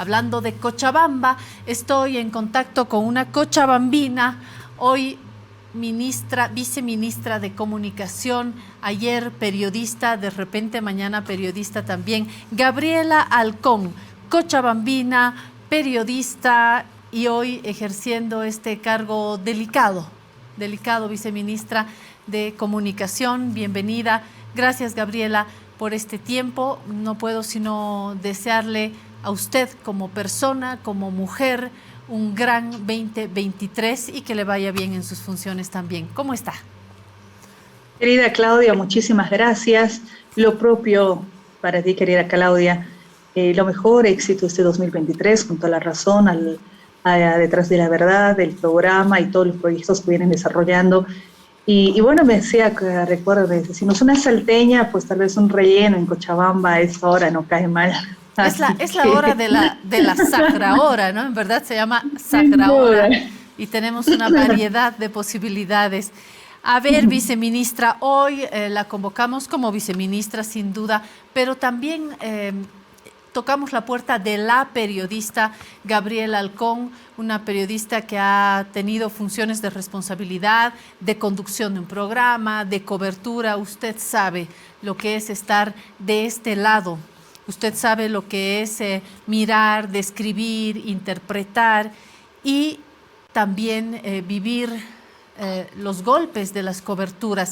Hablando de Cochabamba, estoy en contacto con una cochabambina, hoy viceministra de Comunicación, ayer periodista, de repente mañana periodista también, Gabriela Alcón, cochabambina, periodista y hoy ejerciendo este cargo delicado, viceministra de Comunicación. Bienvenida. Gracias, Gabriela, por este tiempo. No puedo sino desearle a usted como persona, como mujer, un gran 2023 y que le vaya bien en sus funciones también. ¿Cómo está? Querida Claudia, muchísimas gracias. Lo propio para ti, querida Claudia. Lo mejor, éxito este 2023, con toda la razón, detrás de la verdad, del programa y todos los proyectos que vienen desarrollando. Y bueno, me decía, recuerdo, si no es una salteña, pues tal vez un relleno en Cochabamba a esta hora no cae mal. Es la hora de la sacra hora, ¿no? En verdad se llama sacra hora y tenemos una variedad de posibilidades. A ver, viceministra, hoy la convocamos como viceministra sin duda, pero también tocamos la puerta de la periodista Gabriela Alcón, una periodista que ha tenido funciones de responsabilidad, de conducción de un programa, de cobertura. Usted sabe lo que es estar de este lado. Usted sabe lo que es mirar, describir, interpretar y también vivir los golpes de las coberturas.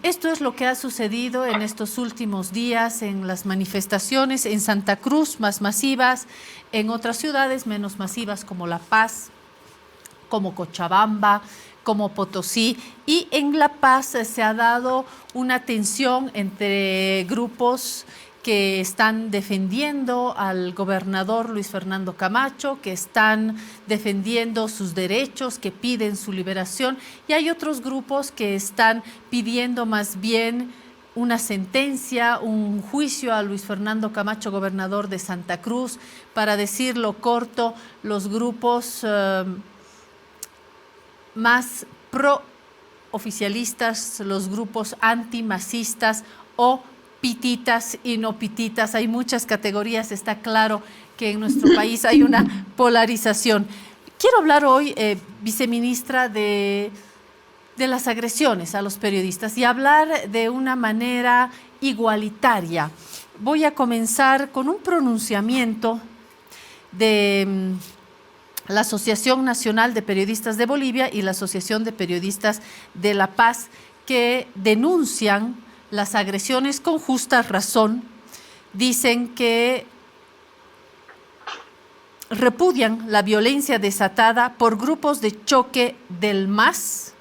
Esto es lo que ha sucedido en estos últimos días en las manifestaciones en Santa Cruz, más masivas, en otras ciudades menos masivas como La Paz, como Cochabamba, como Potosí, y en La Paz se ha dado una tensión entre grupos que están defendiendo al gobernador Luis Fernando Camacho, que están defendiendo sus derechos, que piden su liberación, y hay otros grupos que están pidiendo más bien una sentencia, un juicio a Luis Fernando Camacho, gobernador de Santa Cruz. Para decirlo corto, los grupos más pro-oficialistas, los grupos antimasistas o pititas y no pititas, hay muchas categorías, está claro que en nuestro país hay una polarización. Quiero hablar hoy, viceministra, de las agresiones a los periodistas y hablar de una manera igualitaria. Voy a comenzar con un pronunciamiento de la Asociación Nacional de Periodistas de Bolivia y la Asociación de Periodistas de La Paz, que denuncian las agresiones con justa razón. Dicen que repudian la violencia desatada por grupos de choque del MAS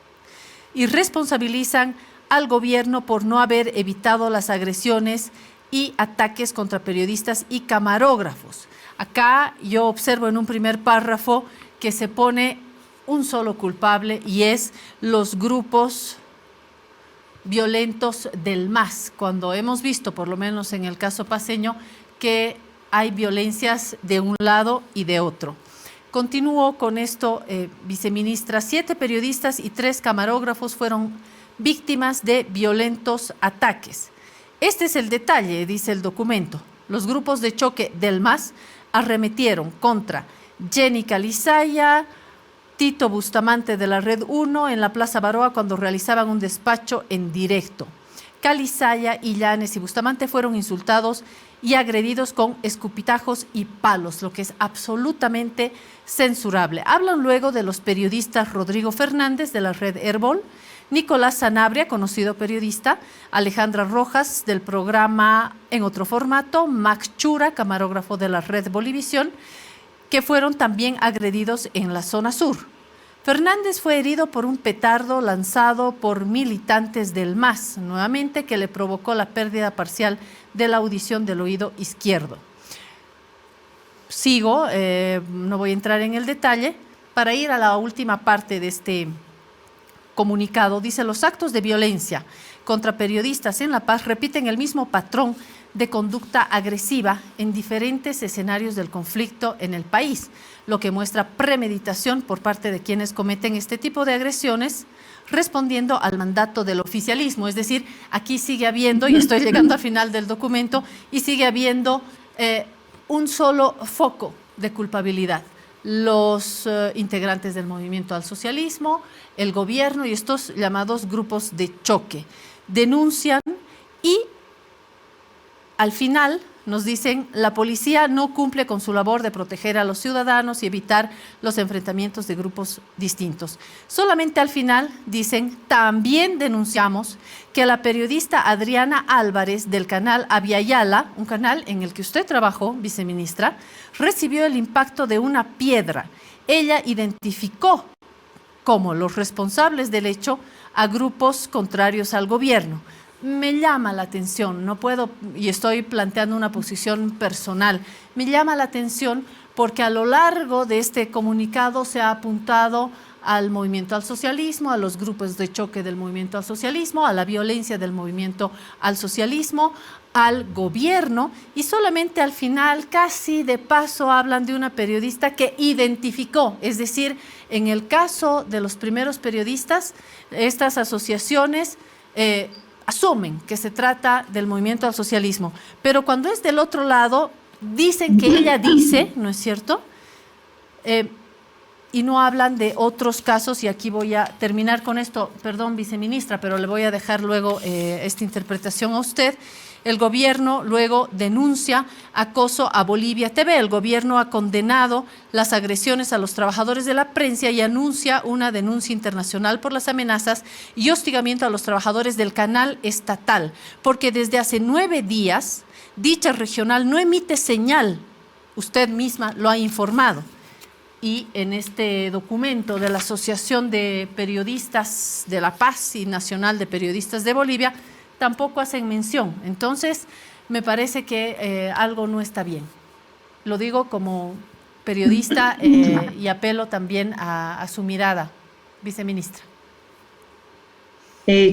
y responsabilizan al gobierno por no haber evitado las agresiones y ataques contra periodistas y camarógrafos. Acá yo observo en un primer párrafo que se pone un solo culpable y es los grupos violentos del MAS, cuando hemos visto, por lo menos en el caso paceño, que hay violencias de un lado y de otro. Continúo con esto, viceministra. 7 periodistas y 3 camarógrafos fueron víctimas de violentos ataques. Este es el detalle, dice el documento. Los grupos de choque del MAS arremetieron contra Jenny Calizaya, Tito Bustamante de la Red 1 en la Plaza Baroa cuando realizaban un despacho en directo. Calizaya, Illanes y Bustamante fueron insultados y agredidos con escupitajos y palos, lo que es absolutamente censurable. Hablan luego de los periodistas Rodrigo Fernández de la Red Herbol, Nicolás Sanabria, conocido periodista, Alejandra Rojas del programa En Otro Formato, Max Chura, camarógrafo de la Red Bolivisión, que fueron también agredidos en la zona sur. Fernández fue herido por un petardo lanzado por militantes del MAS, nuevamente, que le provocó la pérdida parcial de la audición del oído izquierdo. Sigo, no voy a entrar en el detalle, para ir a la última parte de este comunicado. Dice: los actos de violencia contra periodistas en La Paz repiten el mismo patrón de conducta agresiva en diferentes escenarios del conflicto en el país, lo que muestra premeditación por parte de quienes cometen este tipo de agresiones, respondiendo al mandato del oficialismo. Es decir, aquí sigue habiendo, y estoy llegando al final del documento, y sigue habiendo un solo foco de culpabilidad. Los integrantes del movimiento al socialismo, el gobierno y estos llamados grupos de choque denuncian y al final nos dicen la policía no cumple con su labor de proteger a los ciudadanos y evitar los enfrentamientos de grupos distintos. Solamente al final dicen también denunciamos que la periodista Adriana Álvarez del canal Aviala, un canal en el que usted trabajó, viceministra, recibió el impacto de una piedra. Ella identificó como los responsables del hecho a grupos contrarios al gobierno. Me llama la atención, no puedo, y estoy planteando una posición personal, me llama la atención porque a lo largo de este comunicado se ha apuntado al movimiento al socialismo, a los grupos de choque del movimiento al socialismo, a la violencia del movimiento al socialismo, al gobierno, y solamente al final, casi de paso, hablan de una periodista que identificó, es decir, en el caso de los primeros periodistas, estas asociaciones asumen que se trata del movimiento al socialismo, pero cuando es del otro lado, dicen que ella dice, ¿no es cierto?, y no hablan de otros casos, y aquí voy a terminar con esto, perdón, viceministra, pero le voy a dejar luego esta interpretación a usted. El gobierno luego denuncia acoso a Bolivia TV. El gobierno ha condenado las agresiones a los trabajadores de la prensa y anuncia una denuncia internacional por las amenazas y hostigamiento a los trabajadores del canal estatal, porque desde hace 9 días dicha regional no emite señal. Usted misma lo ha informado. Y en este documento de la Asociación de Periodistas de la Paz y Nacional de Periodistas de Bolivia, tampoco hacen mención. Entonces, me parece que algo no está bien. Lo digo como periodista y apelo también a su mirada, viceministra.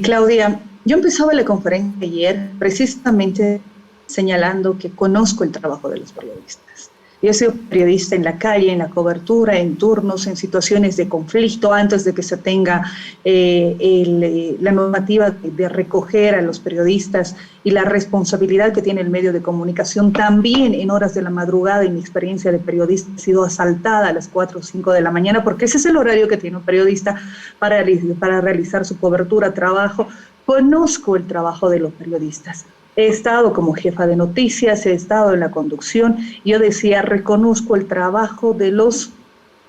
Claudia, yo empezaba la conferencia ayer precisamente señalando que conozco el trabajo de los periodistas. Yo he sido periodista en la calle, en la cobertura, en turnos, en situaciones de conflicto, antes de que se tenga la normativa de recoger a los periodistas y la responsabilidad que tiene el medio de comunicación. También en horas de la madrugada, en mi experiencia de periodista, he sido asaltada a las 4 o 5 de la mañana, porque ese es el horario que tiene un periodista para realizar su cobertura, trabajo. Conozco el trabajo de los periodistas. He estado como jefa de noticias, he estado en la conducción. Yo decía, reconozco el trabajo de los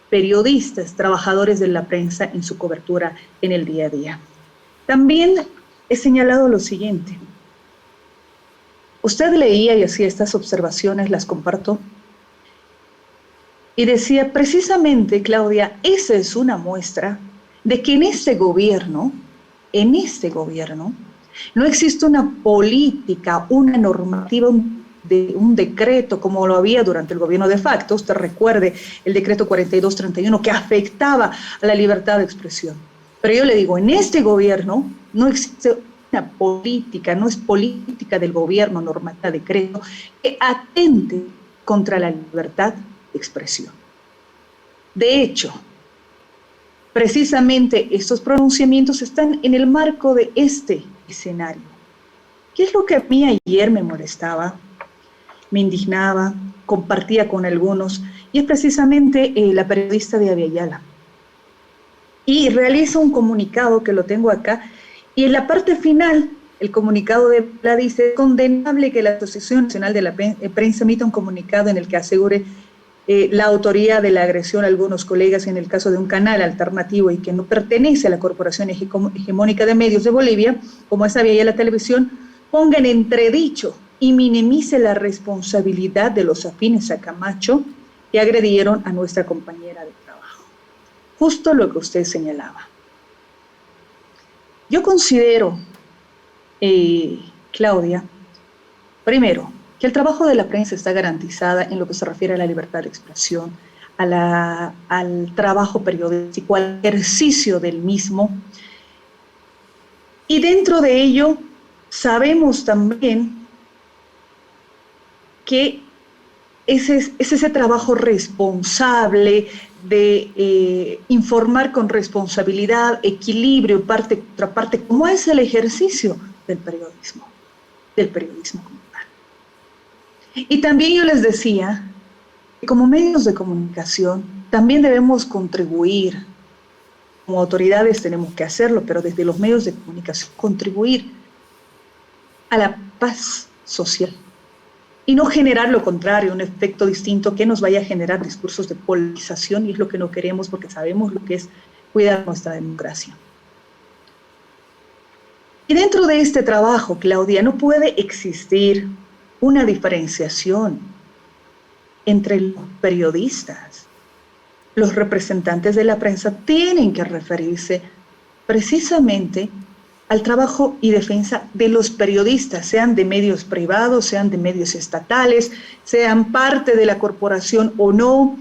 periodistas, trabajadores de la prensa en su cobertura en el día a día. También he señalado lo siguiente. Usted leía y hacía estas observaciones, las comparto, y decía, precisamente, Claudia, esa es una muestra de que en este gobierno, no existe una política, una normativa, un decreto como lo había durante el gobierno de facto. Usted recuerde el decreto 4231 que afectaba a la libertad de expresión. Pero yo le digo, en este gobierno no existe una política, no es política del gobierno, normativa, decreto, que atente contra la libertad de expresión. De hecho, precisamente estos pronunciamientos están en el marco de este escenario. ¿Qué es lo que a mí ayer me molestaba, me indignaba, compartía con algunos? Y es precisamente la periodista de Aviala. Y realiza un comunicado que lo tengo acá, y en la parte final, el comunicado de Aviala dice: es condenable que la Asociación Nacional de la Prensa emita un comunicado en el que asegure la autoría de la agresión a algunos colegas en el caso de un canal alternativo y que no pertenece a la Corporación Hegemónica de Medios de Bolivia, como es Aviala Televisión, ponga en entredicho y minimice la responsabilidad de los afines a Camacho que agredieron a nuestra compañera de trabajo. Justo lo que usted señalaba. Yo considero, Claudia, primero, que el trabajo de la prensa está garantizada en lo que se refiere a la libertad de expresión, al trabajo periodístico, al ejercicio del mismo. Y dentro de ello, sabemos también que es ese trabajo responsable de informar con responsabilidad, equilibrio, parte contra parte, como es el ejercicio del periodismo como tal. Y también yo les decía Como medios de comunicación también debemos contribuir, como autoridades tenemos que hacerlo, pero desde los medios de comunicación contribuir a la paz social y no generar lo contrario, un efecto distinto que nos vaya a generar discursos de polarización, y es lo que no queremos porque sabemos lo que es cuidar nuestra democracia. Y dentro de este trabajo, Claudia, no puede existir una diferenciación entre los periodistas. Los representantes de la prensa tienen que referirse precisamente al trabajo y defensa de los periodistas, sean de medios privados, sean de medios estatales, sean parte de la corporación o no.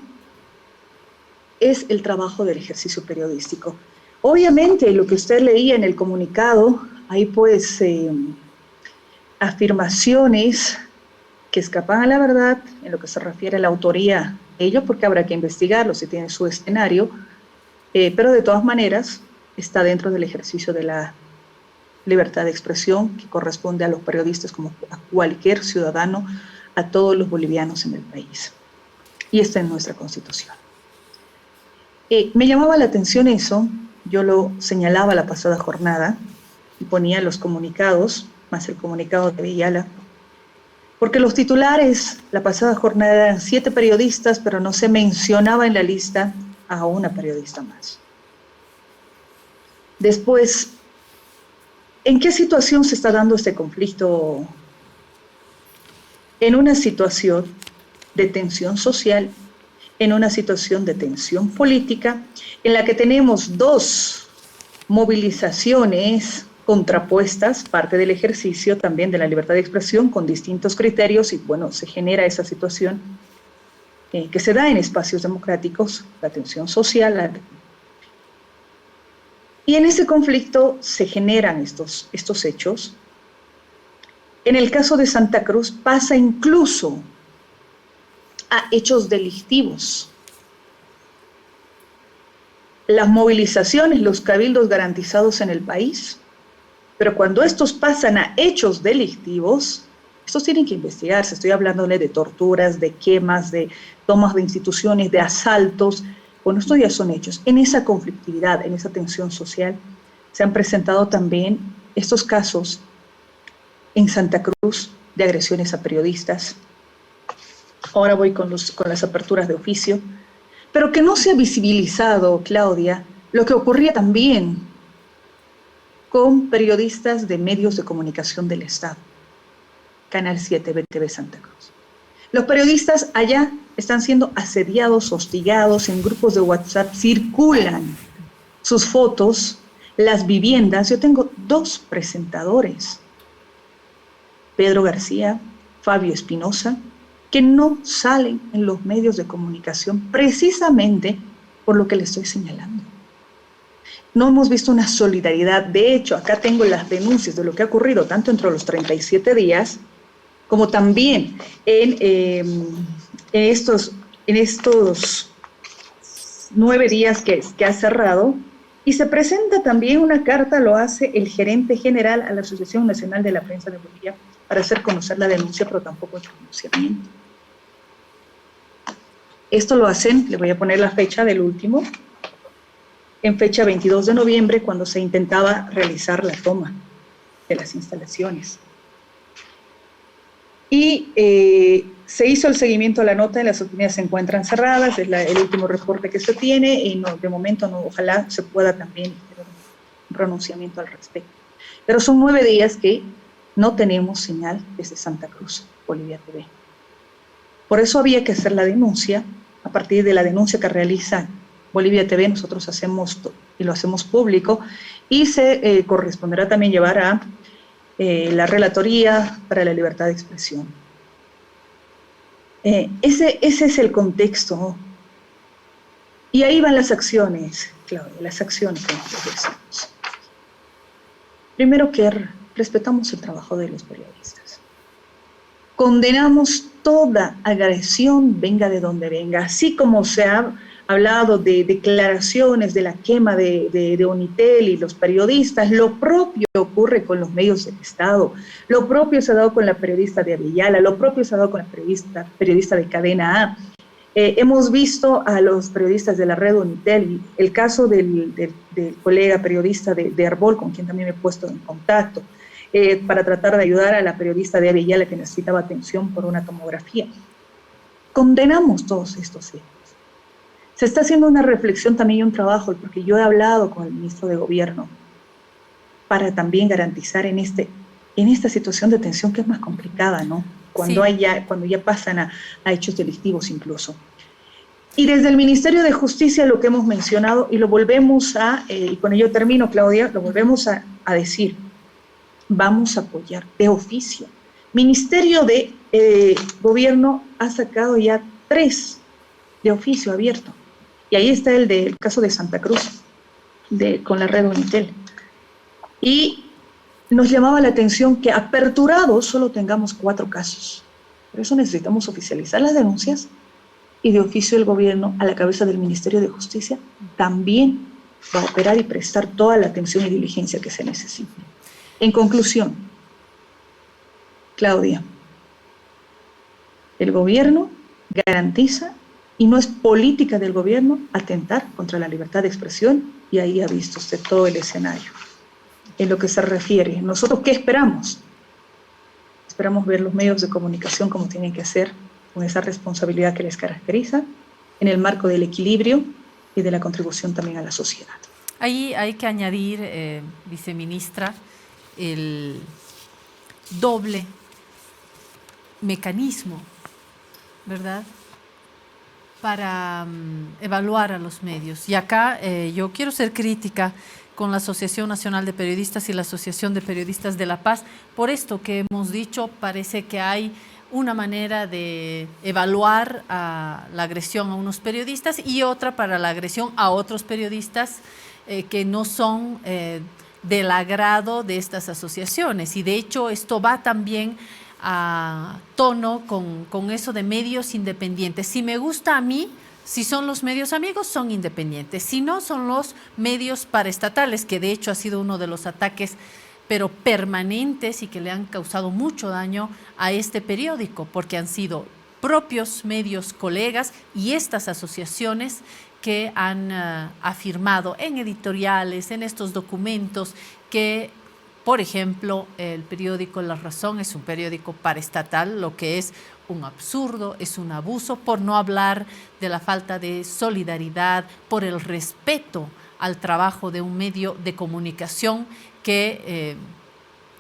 Es el trabajo del ejercicio periodístico. Obviamente, lo que usted leía en el comunicado, hay pues afirmaciones que escapan a la verdad en lo que se refiere a la autoría de ello, porque habrá que investigarlo si tiene su escenario, pero de todas maneras está dentro del ejercicio de la libertad de expresión que corresponde a los periodistas como a cualquier ciudadano, a todos los bolivianos en el país. Y está en nuestra Constitución. Me llamaba la atención eso, yo lo señalaba la pasada jornada y ponía los comunicados, más el comunicado de Abiyala, porque los titulares la pasada jornada eran 7 periodistas, pero no se mencionaba en la lista a una periodista más. Después, ¿en qué situación se está dando este conflicto? En una situación de tensión social, en una situación de tensión política, en la que tenemos 2 movilizaciones contrapuestas, parte del ejercicio también de la libertad de expresión con distintos criterios, y bueno, se genera esa situación que se da en espacios democráticos, la tensión social, y en ese conflicto se generan estos hechos. En el caso de Santa Cruz pasa incluso a hechos delictivos. Las movilizaciones, los cabildos garantizados en el país, pero cuando estos pasan a hechos delictivos, estos tienen que investigarse. Estoy hablándole de torturas, de quemas, de tomas de instituciones, de asaltos. Bueno, estos ya son hechos. En esa conflictividad, en esa tensión social, se han presentado también estos casos en Santa Cruz de agresiones a periodistas. Ahora voy con las aperturas de oficio, pero que no se ha visibilizado, Claudia, lo que ocurría también con periodistas de medios de comunicación del Estado, Canal 7, BTV Santa Cruz. Los periodistas allá están siendo asediados, hostigados, en grupos de WhatsApp circulan sus fotos, las viviendas. Yo tengo 2 presentadores, Pedro García, Fabio Espinosa, que no salen en los medios de comunicación precisamente por lo que le estoy señalando. No hemos visto una solidaridad. De hecho, acá tengo las denuncias de lo que ha ocurrido tanto entre los 37 días como también en estos 9 días que ha cerrado. Y se presenta también una carta, lo hace el gerente general a la Asociación Nacional de la Prensa de Bolivia para hacer conocer la denuncia, pero tampoco el pronunciamiento. Esto lo hacen, le voy a poner la fecha del último, en fecha 22 de noviembre, cuando se intentaba realizar la toma de las instalaciones. Y se hizo el seguimiento a la nota, y las oficinas se encuentran cerradas, es el último reporte que se tiene, y no, de momento no, ojalá se pueda también hacer un pronunciamiento al respecto. Pero son 9 días que no tenemos señal desde Santa Cruz, Bolivia TV. Por eso había que hacer la denuncia. A partir de la denuncia que realiza Bolivia TV, nosotros hacemos y lo hacemos público, y se corresponderá también llevar a la Relatoría para la Libertad de Expresión. Ese es el contexto. Y ahí van las acciones, Claudia, las acciones que nosotros hacemos. Primero, que respetamos el trabajo de los periodistas. Condenamos toda agresión, venga de donde venga, así como se ha hablado de declaraciones de la quema de Unitel y los periodistas. Lo propio ocurre con los medios del Estado, lo propio se ha dado con la periodista de Abiyala, lo propio se ha dado con la periodista de Cadena A. Hemos visto a los periodistas de la red Unitel, el caso del colega periodista de Arbol, con quien también me he puesto en contacto, para tratar de ayudar a la periodista de Avellala que necesitaba atención por una tomografía. Condenamos todos estos hechos. Se está haciendo una reflexión también y un trabajo, porque yo he hablado con el ministro de Gobierno para también garantizar en esta situación de tensión que es más complicada, ¿no? Cuando ya pasan a hechos delictivos incluso. Y desde el Ministerio de Justicia lo que hemos mencionado, y lo volvemos y con ello termino, Claudia, lo volvemos a decir, vamos a apoyar de oficio. Ministerio de Gobierno ha sacado ya 3 de oficio abierto. Y ahí está el caso de Santa Cruz, con la red Unitel. Y nos llamaba la atención que aperturados solo tengamos 4 casos. Por eso necesitamos oficializar las denuncias y de oficio el gobierno, a la cabeza del Ministerio de Justicia, también va a operar y prestar toda la atención y diligencia que se necesite. En conclusión, Claudia, el gobierno garantiza, y no es política del gobierno, atentar contra la libertad de expresión, y ahí ha visto usted todo el escenario. En lo que se refiere, ¿nosotros qué esperamos? Esperamos ver los medios de comunicación como tienen que ser, con esa responsabilidad que les caracteriza, en el marco del equilibrio y de la contribución también a la sociedad. Ahí hay que añadir, viceministra, el doble mecanismo, ¿verdad?, para evaluar a los medios. Y acá yo quiero ser crítica con la Asociación Nacional de Periodistas y la Asociación de Periodistas de La Paz. Por esto que hemos dicho, parece que hay una manera de evaluar la agresión a unos periodistas y otra para la agresión a otros periodistas que no son del agrado de estas asociaciones. Y de hecho esto va también a tono con eso de medios independientes. Si me gusta a mí, si son los medios amigos, son independientes. Si no, son los medios paraestatales, que de hecho ha sido uno de los ataques, pero permanentes y que le han causado mucho daño a este periódico, porque han sido propios medios colegas y estas asociaciones que han afirmado en editoriales, en estos documentos, que, por ejemplo, el periódico La Razón es un periódico paraestatal, lo que es un absurdo, es un abuso, por no hablar de la falta de solidaridad, por el respeto al trabajo de un medio de comunicación que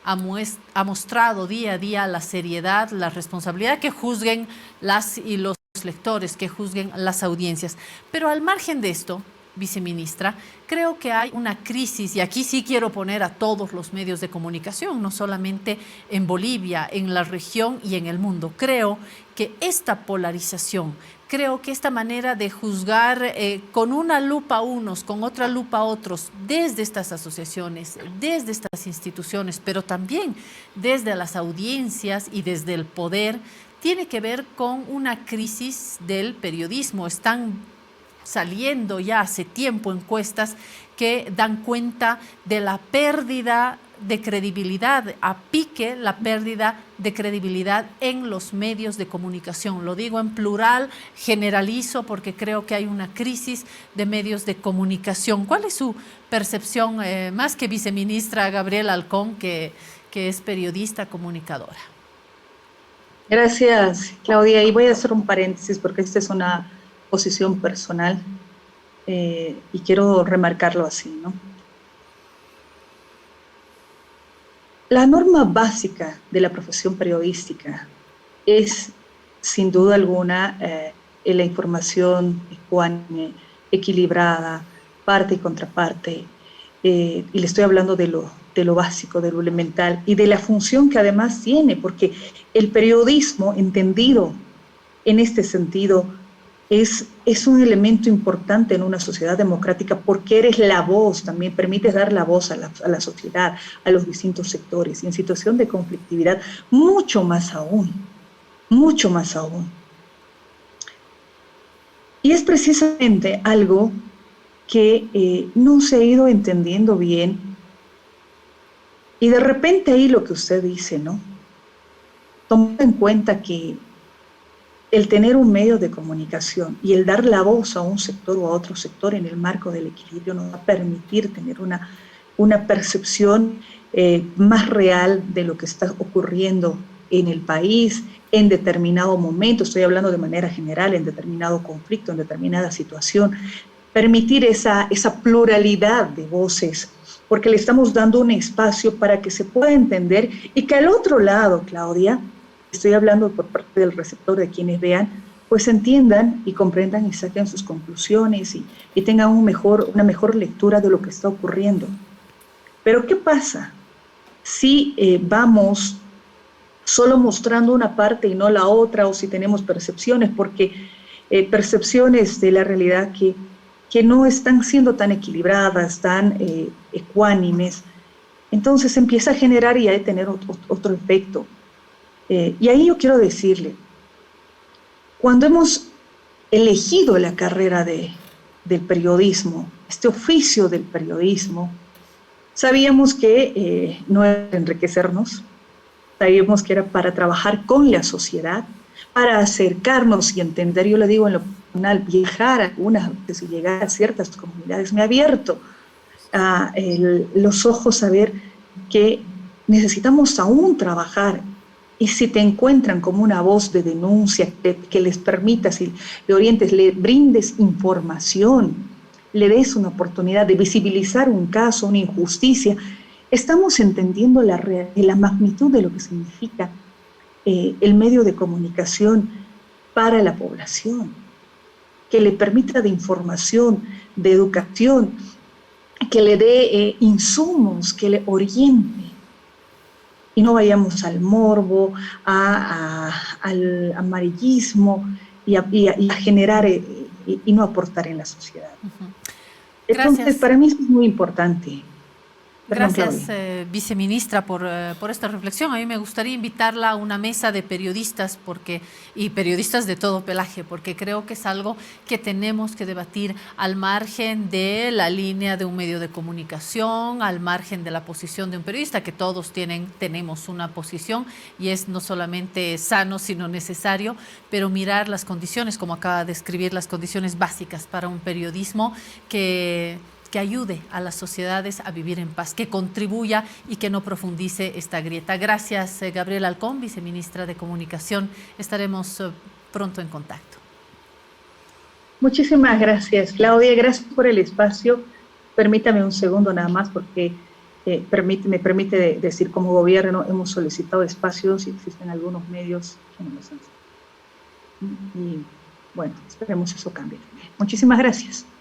ha mostrado día a día la seriedad, la responsabilidad, que juzguen las y los lectores, que juzguen las audiencias. Pero al margen de esto, viceministra, creo que hay una crisis, y aquí sí quiero poner a todos los medios de comunicación, no solamente en Bolivia, en la región y en el mundo. Creo que esta polarización, creo que esta manera de juzgar con una lupa a unos, con otra lupa a otros, desde estas asociaciones, desde estas instituciones, pero también desde las audiencias y desde el poder, tiene que ver con una crisis del periodismo. Están saliendo ya hace tiempo encuestas que dan cuenta de la pérdida de credibilidad, a pique la pérdida de credibilidad en los medios de comunicación. Lo digo en plural, generalizo porque creo que hay una crisis de medios de comunicación. ¿Cuál es su percepción, más que viceministra Gabriela Alcón, que es periodista comunicadora? Gracias, Claudia. Y voy a hacer un paréntesis porque esta es una posición personal y quiero remarcarlo así, ¿no? La norma básica de la profesión periodística es, sin duda alguna, la información ecuánime, equilibrada, parte y contraparte, y le estoy hablando de lo básico, de lo elemental, y de la función que además tiene, porque el periodismo, entendido en este sentido, es un elemento importante en una sociedad democrática porque eres la voz, también permites dar la voz a la sociedad, a los distintos sectores, y en situación de conflictividad, mucho más aún, mucho más aún. Y es precisamente algo que no se ha ido entendiendo bien, y de repente ahí lo que usted dice, ¿no? Tomando en cuenta que el tener un medio de comunicación y el dar la voz a un sector o a otro sector en el marco del equilibrio nos va a permitir tener una percepción más real de lo que está ocurriendo en el país en determinado momento, estoy hablando de manera general, en determinado conflicto, en determinada situación, permitir esa pluralidad de voces, porque le estamos dando un espacio para que se pueda entender y que al otro lado, Claudia, estoy hablando por parte del receptor, de quienes vean, pues entiendan y comprendan y saquen sus conclusiones y tengan una mejor lectura de lo que está ocurriendo. Pero ¿qué pasa si vamos solo mostrando una parte y no la otra, o si tenemos percepciones, porque percepciones de la realidad que no están siendo tan equilibradas, tan ecuánimes, entonces empieza a generar y a tener otro efecto. Y ahí yo quiero decirle, cuando hemos elegido la carrera del periodismo, este oficio del periodismo, sabíamos que no era enriquecernos, sabíamos que era para trabajar con la sociedad, para acercarnos y entender. Yo le digo en lo personal, viajar algunas veces y llegar a ciertas comunidades me ha abierto los ojos a ver que necesitamos aún trabajar. Y si te encuentran como una voz de denuncia que les permita, si le orientes, le brindes información, le des una oportunidad de visibilizar un caso, una injusticia, estamos entendiendo la magnitud de lo que significa el medio de comunicación para la población, que le permita de información, de educación, que le dé insumos, que le oriente. Y no vayamos al morbo, al amarillismo y a generar y no aportar en la sociedad. Entonces, para mí es muy importante. Gracias, viceministra, por esta reflexión. A mí me gustaría invitarla a una mesa de periodistas y periodistas de todo pelaje, porque creo que es algo que tenemos que debatir al margen de la línea de un medio de comunicación, al margen de la posición de un periodista, que todos tenemos una posición y es no solamente sano, sino necesario, pero mirar las condiciones, como acaba de escribir, las condiciones básicas para un periodismo que ayude a las sociedades a vivir en paz, que contribuya y que no profundice esta grieta. Gracias, Gabriela Alcón, viceministra de Comunicación. Estaremos pronto en contacto. Muchísimas gracias, Claudia. Gracias por el espacio. Permítame un segundo nada más, porque me permite decir, como gobierno hemos solicitado espacios y existen algunos medios que no los han. Y bueno, esperemos eso cambie. Muchísimas gracias.